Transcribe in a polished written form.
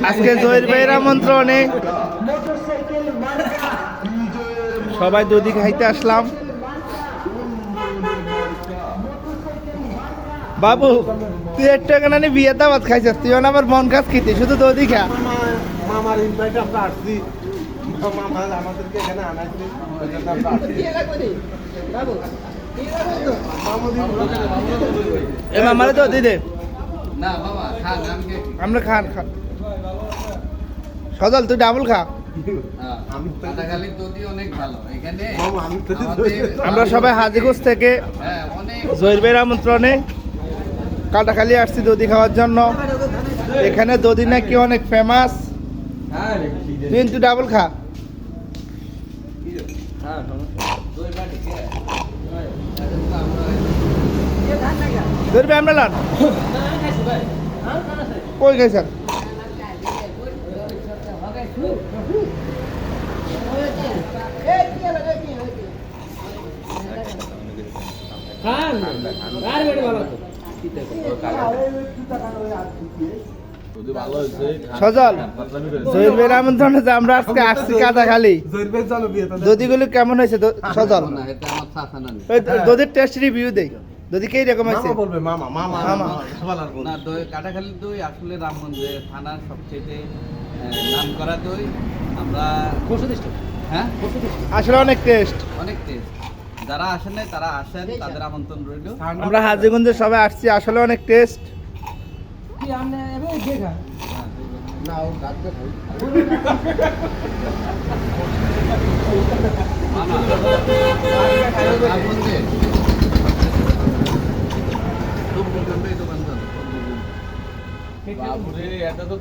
আজকে জহির ভাইয়ের আমন্ত্রণে সবাই দধি খাইতে আসলাম। বাবু তুই একটু এখানে বিয়ে দাওয়াত খাইছিস, তুই আবার মন কাজ খেতে শুধু দধি খা। মামার ইনভাইট আমরা আসছি, মামা আমাদেরকে এখানে আনাইছে। এ মামারে দধি দে। না বাবা খান, আমরা খান খান। সজল তুই ডাবল খা। কাটাখালীর দধি অনেক ভালো এখানে। আমরা সবাই হাজীগঞ্জ থেকে জহির ভাইয়ের আমন্ত্রণে কাটাখালী আসছি দধি খাওয়ার জন্য। এখানে দধি নাকি অনেক ফেমাস। তুই কিন্তু ডাবল খা। জহির ভাই আমরা লান কই খাইছেন? সজল জহির ভাইয়ের আমন্ত্রণে যে আমরা আজকে আসছি কাটাখালী, দধিগুলো কেমন হয়েছে সজল? দধির টেস্ট রিভিউ দেই। দধি কে রকম হয়েছে? কাটাখালীর দই আসলে রামগঞ্জে থানার সবচেয়ে নাম করা দই। আমরা হ্যাঁ আসলে অনেক টেস্ট। অনেক টেস্ট। যারা আসেন নাই তারা আসেন, তাদের আমন্ত্রণ রইল। আমরা হাজীগঞ্জে সবাই আসছি, আসলে অনেক টেস্ট। বাবুরে এটা তো